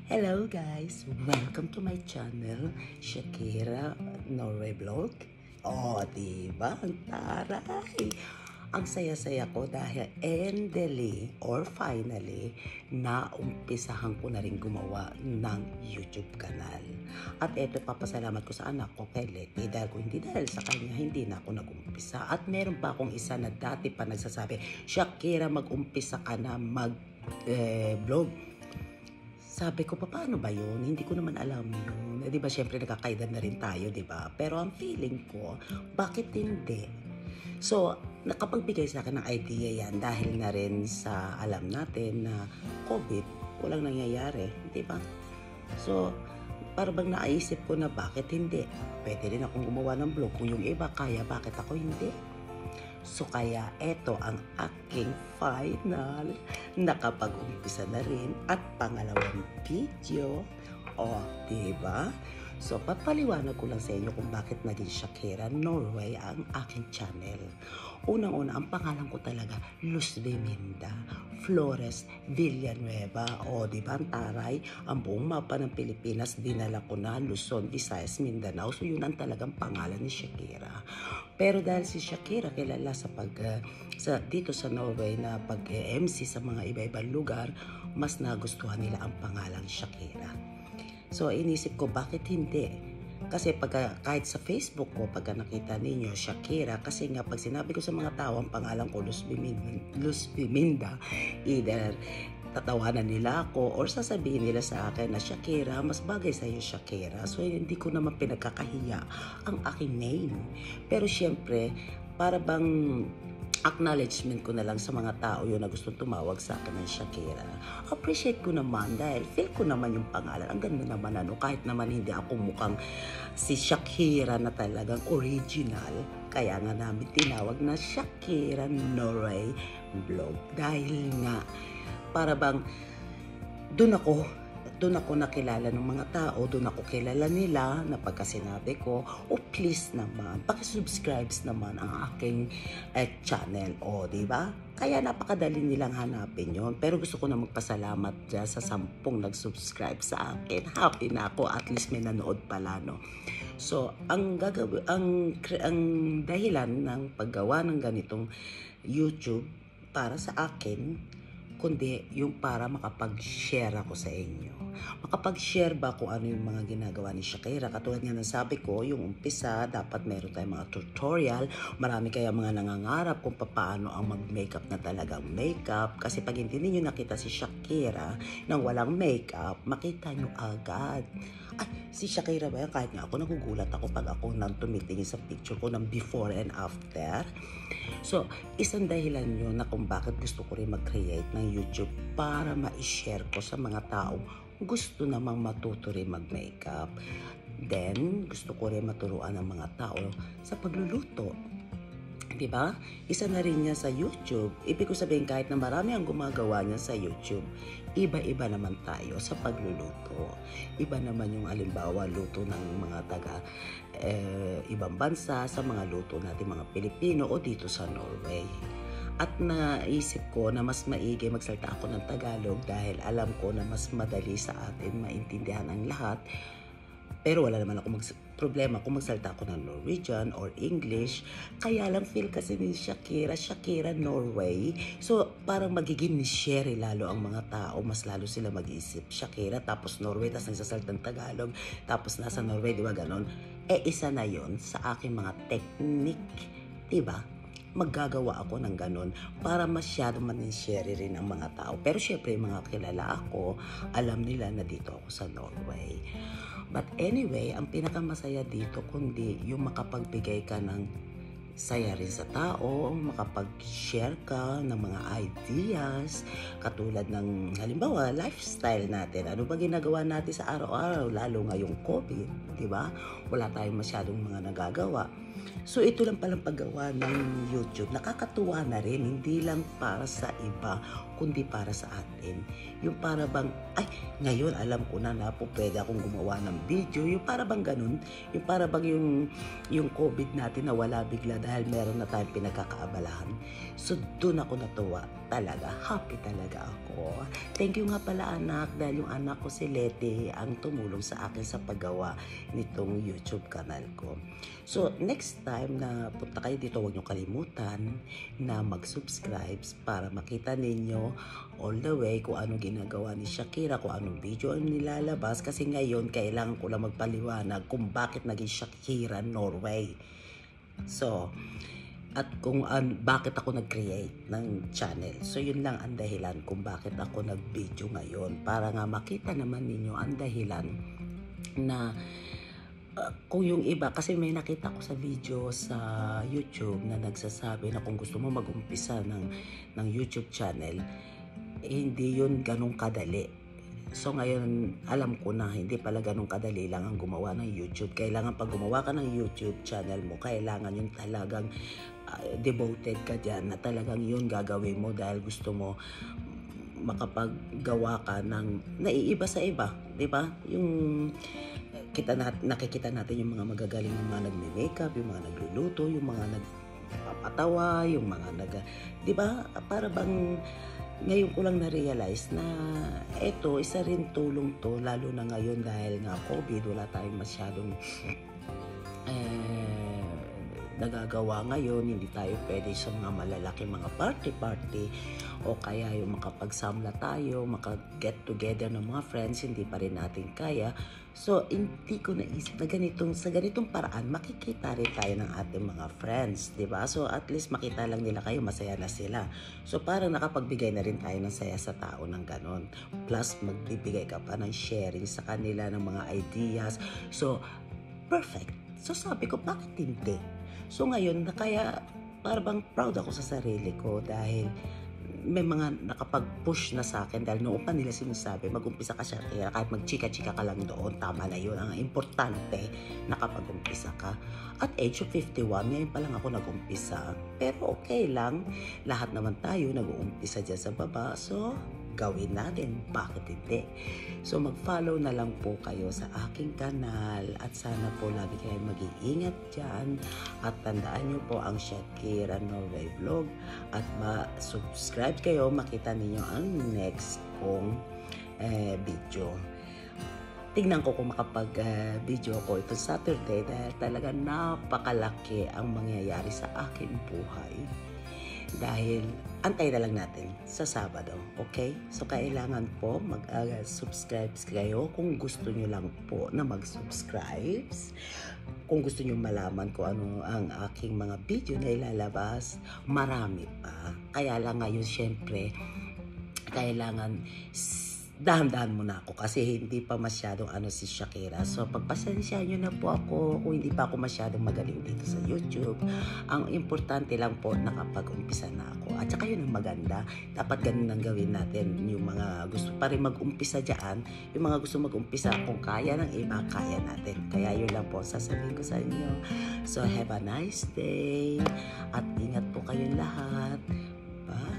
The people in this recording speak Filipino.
Hello guys! Welcome to my channel, Shakira Norway Vlog. Diba? Ang taray! Ang saya-saya ko dahil endely or finally naumpisahan ko na rin gumawa ng YouTube kanal. At eto, papasalamat ko sa anak ko kay Letty dahil kung hindi dahil sa kanya, hindi na ako nag-umpisa. At meron pa akong isa na dati pa nagsasabi, Shakira, mag-umpisa ka na mag-vlog. Sabi ko, paano ba yun? Hindi ko naman alam yun. Di ba, syempre nakakaidan na rin tayo, di ba? Pero ang feeling ko, bakit hindi? So, nakapagbigay sa akin ng idea yan dahil na rin sa alam natin na COVID, walang nangyayari, di ba? So, para bang naisip ko na bakit hindi? Pwede rin akong gumawa ng vlog. Kung yung iba kaya, bakit ako hindi? So kaya eto ang aking final, nakapag-umpisa na rin at pangalawang video. Diba? So papaliwanag ko lang sa inyo kung bakit naging Shakira Norway ang aking channel. Unang-una, ang pangalan ko talaga, Luz Biminda Flores Villanueva. Diba, ang taray, ang buong mapa ng Pilipinas, dinala ko na Luzon, Visayas, Mindanao. So yun ang talagang pangalan ni Shakira. Pero dahil si Shakira kilala sa dito sa Norway na pag-MC sa mga iba-ibang lugar, mas nagustuhan nila ang pangalang Shakira. So inisip ko, bakit hindi? Kasi kahit sa Facebook ko, pagka nakita ninyo Shakira, kasi nga pag sinabi ko sa mga tao ang pangalan ko Luz Biminda, either tatawanan nila ako or sasabihin nila sa akin na Shakira, mas bagay sa iyo Shakira. So hindi ko naman pinagkakahiya ang aking name. Pero syempre, para bang acknowledgement ko na lang sa mga tao yun na gustong tumawag sa akin ng Shakira. Appreciate ko naman dahil feel ko naman yung pangalan. Ang ganda naman kahit naman hindi ako mukhang si Shakira na talagang original. Kaya nga namin tinawag na Shakira Norway Vlog. Dahil nga, para bang doon ako nakilala ng mga tao, doon ako kilala nila na pagka sinabi ko, please naman, pakisubscribes naman ang aking channel, diba? Kaya napakadali nilang hanapin yon. Pero gusto ko na magpasalamat dyan sa 10 nag-subscribe sa akin. Happy na ako, at least may nanood pala, no? So, ang dahilan ng paggawa ng ganitong YouTube para sa akin, kundi yung para makapag-share ako sa inyo. Makapag-share ba kung ano yung mga ginagawa ni Shakira? Katulad nga ng sabi ko, yung umpisa, dapat meron tayong mga tutorial. Marami kaya mga nangangarap kung paano ang mag-makeup na talagang makeup. Kasi pag hindi ninyo nakita si Shakira nang walang makeup, makita nyo agad. Si Shakira ba yan? Kahit nga ako, nagugulat ako pag ako nang tumitingin sa picture ko ng before and after. So, isang dahilan yun na kung bakit gusto ko rin mag-create ng YouTube para ma-share ko sa mga taong gusto namang matuto rin mag-makeup. Then, gusto ko rin maturuan ng mga tao sa pagluluto. Diba? Isa na rin niya sa YouTube. Ibig ko sabihin, kahit na marami ang gumagawa niya sa YouTube, iba-iba naman tayo sa pagluluto. Iba naman yung halimbawa luto ng mga ibang bansa sa mga luto natin mga Pilipino o dito sa Norway. At naisip ko na mas maigi magsalita ako ng Tagalog dahil alam ko na mas madali sa atin maintindihan ang lahat. Pero wala naman ako problema kung magsalita ako ng Norwegian or English. Kaya lang feel kasi ni Shakira Norway. So parang magiging ni Sherry lalo ang mga tao. Mas lalo sila mag-iisip Shakira tapos Norway tapos nagsasalita ng Tagalog. Tapos nasa Norway, di ba ganon? Isa na yon sa aking mga technique. Diba? Maggagawa ako ng ganun para masyado man-share rin ang mga tao. Pero syempre, mga kilala ako, alam nila na dito ako sa Norway. But anyway, ang pinakamasaya dito kundi yung makapagbigay ka ng saya rin sa tao, makapag-share ka ng mga ideas, katulad ng halimbawa, lifestyle natin. Ano ba ginagawa natin sa araw-araw, lalo ngayong COVID, di ba? Wala tayong masyadong mga nagagawa. So ito lang palang paggawa ng YouTube. Nakakatuwa na rin, hindi lang para sa iba, kundi para sa atin. Yung para bang, ngayon alam ko na po pwede akong gumawa ng video. Yung para bang ganun, yung para bang yung COVID natin na wala bigla dahil meron na tayong pinagkakaabalahan. So doon ako natuwa. happy talaga ako. Thank you nga pala anak, dahil yung anak ko si Leti ang tumulong sa akin sa paggawa nitong YouTube kanal ko. So next time na punta kayo dito, huwag nyo kalimutan na mag-subscribe para makita ninyo all the way kung ano ginagawa ni Shakira, kung anong video ang nilalabas. Kasi ngayon kailangan ko lang magpaliwanag kung bakit naging Shakira Norway. So, at kung bakit ako nag-create ng channel. So yun lang ang dahilan kung bakit ako nag-video ngayon, para nga makita naman ninyo ang dahilan na kung yung iba, kasi may nakita ko sa video sa YouTube na nagsasabi na kung gusto mo mag-umpisa ng YouTube channel, hindi yun ganun kadali. So ngayon, alam ko na hindi pala ganun kadali lang ang gumawa ng YouTube. Kailangan pag gumawa ka ng YouTube channel mo, kailangan yung talagang devoted ka dyan, na talagang yun gagawin mo dahil gusto mo makapaggawa ka ng naiiba sa iba, di ba? Yung nakikita natin yung mga magagaling, yung mga nagme-makeup, yung mga nagluluto, yung mga nagpapatawa, yung mga di ba? Para bang ngayon ko lang na-realize na eto, isa rin tulong to, lalo na ngayon dahil nga COVID, wala tayong masyadong nagagawa ngayon. Hindi tayo pwede sa mga malalaki mga party o kaya yung makapagsamla tayo, maka-get together ng mga friends, hindi pa rin natin kaya. So, hindi ko naisip na sa ganitong paraan, makikita rin tayo ng ating mga friends, di ba? So, at least makita lang nila kayo, masaya na sila. So, parang nakapagbigay na rin tayo ng saya sa tao ng ganon. Plus, magbibigay ka pa ng sharing sa kanila ng mga ideas. So, perfect. So, sabi ko, bakit hindi? So, ngayon, kaya parang proud ako sa sarili ko dahil may mga nakapag-push na sa akin dahil noon pa nila sinasabi, mag-umpisa ka Shakira, kahit mag-chika-chika ka lang doon, tama na yun. Ang importante, nakapag-umpisa ka. At age of 51, ngayon pa lang ako nag-umpisa. Pero okay lang, lahat naman tayo nag-uumpisa dyan sa baba. So, gawin natin, bakit hindi? So mag-follow na lang po kayo sa aking kanal at sana po lagi kayo mag-iingat dyan at tandaan nyo po ang Shakira Norway Vlog at ma-subscribe kayo, makita ninyo ang next kong video. Tingnan ko kung makapag-video ko ito Saturday dahil talaga napakalaki ang mangyayari sa aking buhay. Dahil antay na lang natin sa Sabado, okay? So kailangan po mag-subscribe kayo kung gusto nyo lang po na mag-subscribe. Kung gusto nyo malaman kung ano ang aking mga video na ilalabas, marami pa. Kaya lang ngayon, syempre, kailangan dahan-dahan muna ako kasi hindi pa masyadong si Shakira. So pagpasensya nyo na po ako kung hindi pa ako masyadong magaling dito sa YouTube. Ang importante lang po nakapag-umpisa na ako. At saka yun ang maganda. Dapat ganun ang gawin natin. Yung mga gusto pa rin mag-umpisa dyan, yung mga gusto mag-umpisa, kung kaya ng iba, kaya natin. Kaya yun lang po sasabihin ko sa inyo. So have a nice day at ingat po kayong lahat. Bye!